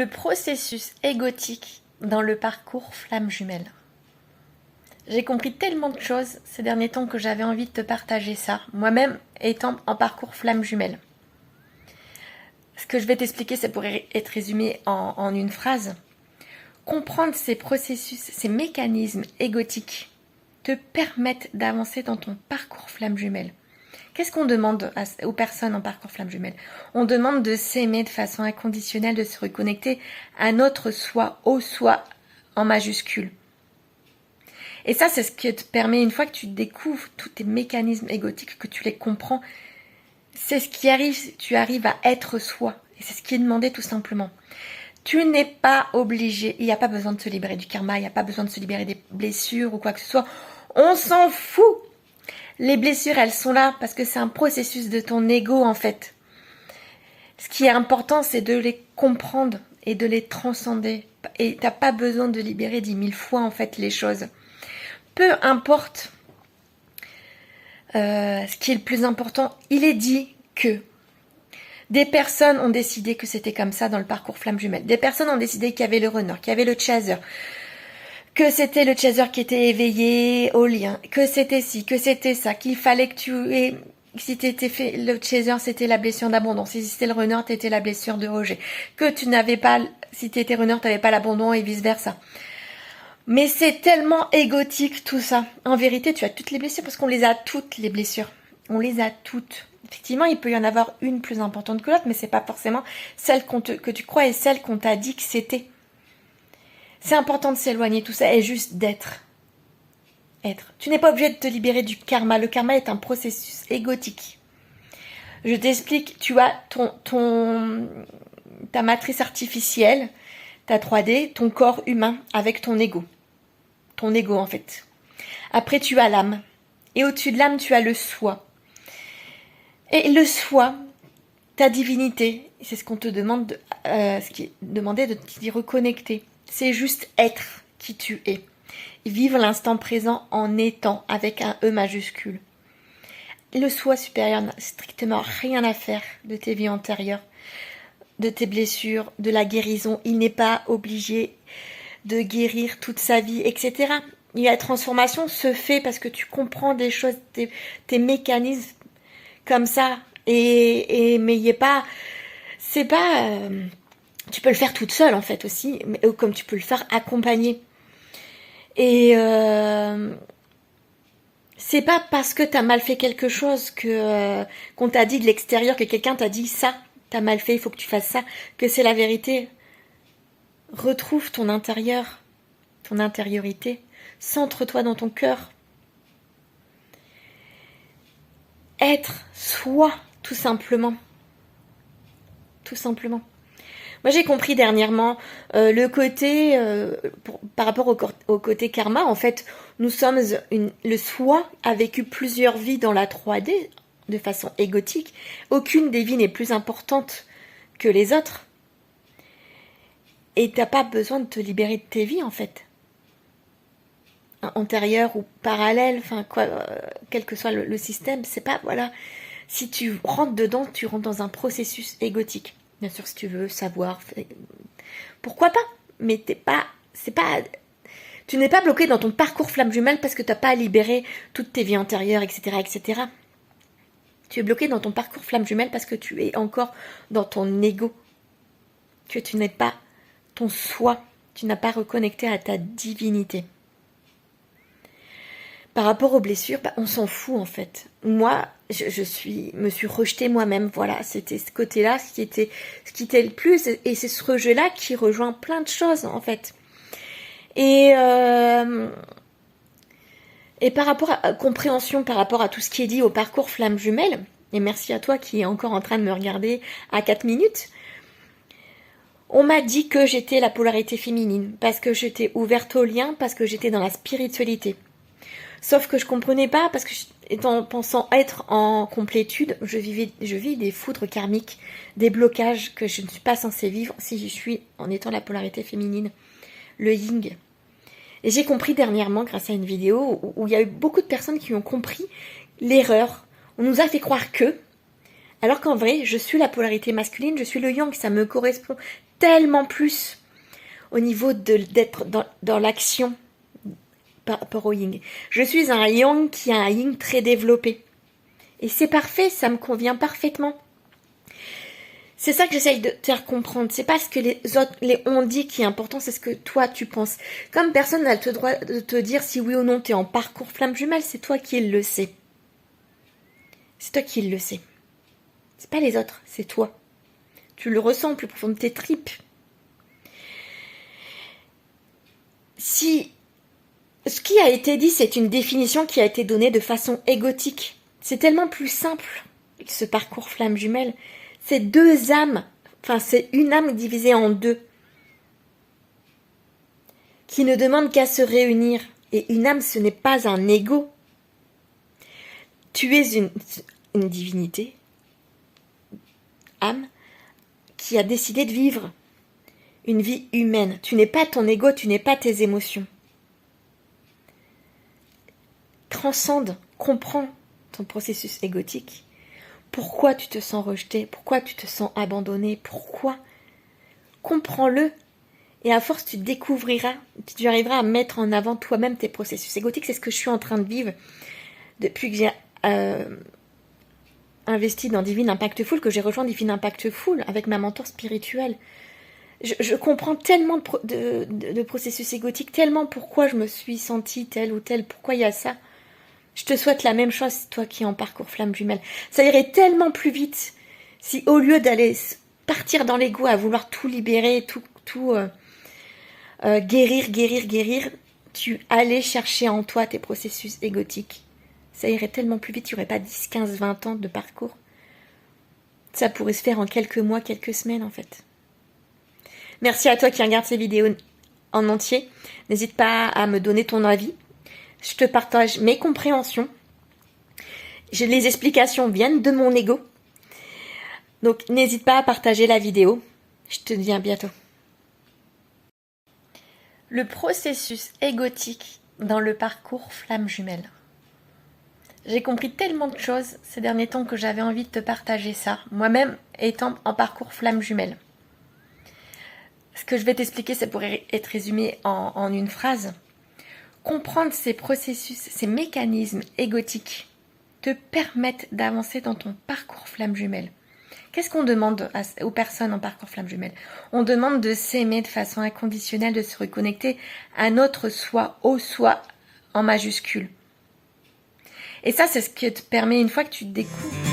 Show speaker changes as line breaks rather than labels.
le processus égotique dans le parcours flamme jumelle. J'ai compris tellement de choses ces derniers temps que j'avais envie de te partager ça, moi-même étant en parcours flamme jumelle. Ce que je vais t'expliquer, ça pourrait être résumé en une phrase. Comprendre ces processus, ces mécanismes égotiques te permettent d'avancer dans ton parcours flamme jumelle. Qu'est-ce qu'on demande aux personnes en parcours flamme jumelle? On demande de s'aimer de façon inconditionnelle, de se reconnecter à notre soi, au soi en majuscule. Et ça, c'est ce qui te permet, une fois que tu découvres tous tes mécanismes égotiques, que tu les comprends, c'est ce qui arrive, tu arrives à être soi. Et c'est ce qui est demandé tout simplement. Tu n'es pas obligé, il n'y a pas besoin de se libérer du karma, il n'y a pas besoin de se libérer des blessures ou quoi que ce soit. On s'en fout. Les blessures, elles sont là parce que c'est un processus de ton ego en fait. Ce qui est important, c'est de les comprendre et de les transcender. Et tu n'as pas besoin de libérer 10 000 fois en fait les choses. Peu importe ce qui est le plus important, il est dit que des personnes ont décidé que c'était comme ça dans le parcours flamme jumelle. Des personnes ont décidé qu'il y avait le runner, qu'il y avait le chaser, que c'était le chaser qui était éveillé au lien, que c'était ci, que c'était ça, qu'il fallait que tu aies... Si t'étais fait le chaser, c'était la blessure d'abondance. Si c'était le runner, t'étais la blessure de rejet. Que tu n'avais pas... Si t'étais runner, t'avais pas l'abandon et vice-versa. Mais c'est tellement égotique tout ça. En vérité, tu as toutes les blessures parce qu'on les a toutes, les blessures. On les a toutes. Effectivement, il peut y en avoir une plus importante que l'autre, mais c'est pas forcément celle que tu crois et celle qu'on t'a dit que c'était. C'est important de s'éloigner tout ça et juste d'être. Être. Tu n'es pas obligé de te libérer du karma. Le karma est un processus égotique. Je t'explique, tu as ta matrice artificielle, ta 3D, ton corps humain avec ton ego. Ton ego en fait. Après tu as l'âme. Et au-dessus de l'âme, tu as le soi. Et le soi, ta divinité, c'est ce qu'on te demande, ce qui est demandé de t'y reconnecter. C'est juste être qui tu es. Vivre l'instant présent en étant avec un E majuscule. Le soi supérieur n'a strictement rien à faire de tes vies antérieures, de tes blessures, de la guérison. Il n'est pas obligé de guérir toute sa vie, etc. La transformation se fait parce que tu comprends des choses, tes mécanismes comme ça. Mais il n'est pas... C'est pas... tu peux le faire toute seule en fait aussi, mais, comme tu peux le faire accompagné. Et c'est pas parce que t'as mal fait quelque chose qu'on t'a dit de l'extérieur, que quelqu'un t'a dit ça, t'as mal fait, il faut que tu fasses ça, que c'est la vérité. Retrouve ton intérieur, ton intériorité. Centre-toi dans ton cœur. Être soi, tout simplement. Tout simplement. Moi, j'ai compris dernièrement le côté, par rapport au côté karma, en fait, nous sommes, le soi a vécu plusieurs vies dans la 3D, de façon égotique. Aucune des vies n'est plus importante que les autres. Et t'as pas besoin de te libérer de tes vies, en fait. Antérieure ou parallèle, enfin, quoi, quel que soit le système, c'est pas, voilà. Si tu rentres dedans, tu rentres dans un processus égotique. Bien sûr, si tu veux savoir, pourquoi pas? Mais tu n'es pas bloqué dans ton parcours flamme jumelle parce que tu n'as pas libéré toutes tes vies antérieures, etc., etc. Tu es bloqué dans ton parcours flamme jumelle parce que tu es encore dans ton ego. Que tu n'es pas ton soi. Tu n'as pas reconnecté à ta divinité. Par rapport aux blessures, on s'en fout en fait. Moi, me suis rejetée moi-même. Voilà, c'était ce côté-là, ce qui était le plus. Et c'est ce rejet-là qui rejoint plein de choses en fait. Et par rapport à compréhension, par rapport à tout ce qui est dit au parcours flamme jumelle, et merci à toi qui est encore en train de me regarder à 4 minutes, on m'a dit que j'étais la polarité féminine, parce que j'étais ouverte au lien, parce que j'étais dans la spiritualité. Sauf que je comprenais pas, parce que pensant être en complétude, je vis des foudres karmiques, des blocages que je ne suis pas censée vivre si je suis en étant la polarité féminine, le yin. Et j'ai compris dernièrement, grâce à une vidéo, où il y a eu beaucoup de personnes qui ont compris l'erreur. On nous a fait croire que Alors qu'en vrai, je suis la polarité masculine, je suis le yang, ça me correspond tellement plus au niveau d'être dans l'action par rapport au yin. Je suis un yang qui a un yin très développé. Et c'est parfait, ça me convient parfaitement. C'est ça que j'essaye de te faire comprendre. C'est pas ce que les autres, les on dit qui est important, c'est ce que toi tu penses. Comme personne n'a le droit de te dire si oui ou non tu es en parcours flamme jumelle, c'est toi qui le sais. C'est toi qui le sais. C'est pas les autres, c'est toi. Tu le ressens au plus profond de tes tripes. Si ce qui a été dit, c'est une définition qui a été donnée de façon égotique. C'est tellement plus simple, ce parcours flamme jumelle. C'est deux âmes, enfin c'est une âme divisée en deux, qui ne demande qu'à se réunir. Et une âme, ce n'est pas un ego. Tu es une divinité, âme, qui a décidé de vivre une vie humaine. Tu n'es pas ton ego, tu n'es pas tes émotions. Transcende, comprends ton processus égotique. Pourquoi tu te sens rejeté? Pourquoi tu te sens abandonné? Pourquoi? Comprends-le. Et à force, tu découvriras, tu arriveras à mettre en avant toi-même tes processus égotiques. C'est ce que je suis en train de vivre depuis que j'ai investi dans Divine Impact Full, que j'ai rejoint Divine Impact Full avec ma mentor spirituelle. Je comprends tellement de processus égotiques, tellement pourquoi je me suis sentie telle ou telle, pourquoi il y a ça. Je te souhaite la même chose, toi qui es en parcours flamme jumelle. Ça irait tellement plus vite si au lieu d'aller partir dans l'ego à vouloir tout libérer, tout guérir, tu allais chercher en toi tes processus égotiques. Ça irait tellement plus vite, il n'y aurait pas 10, 15, 20 ans de parcours. Ça pourrait se faire en quelques mois, quelques semaines en fait. Merci à toi qui regarde ces vidéos en entier. N'hésite pas à me donner ton avis. Je te partage mes compréhensions. Les explications viennent de mon ego. Donc n'hésite pas à partager la vidéo. Je te dis à bientôt. Le processus égotique dans le parcours flamme jumelle. J'ai compris tellement de choses ces derniers temps que j'avais envie de te partager ça, moi-même étant en parcours flamme jumelle. Ce que je vais t'expliquer, ça pourrait être résumé en une phrase. Comprendre ces processus, ces mécanismes égotiques te permettent d'avancer dans ton parcours flamme jumelle. Qu'est-ce qu'on demande aux personnes en parcours flamme jumelle? On demande de s'aimer de façon inconditionnelle, de se reconnecter à notre soi, au soi en majuscule. Et ça, c'est ce qui te permet, une fois que tu te découvres,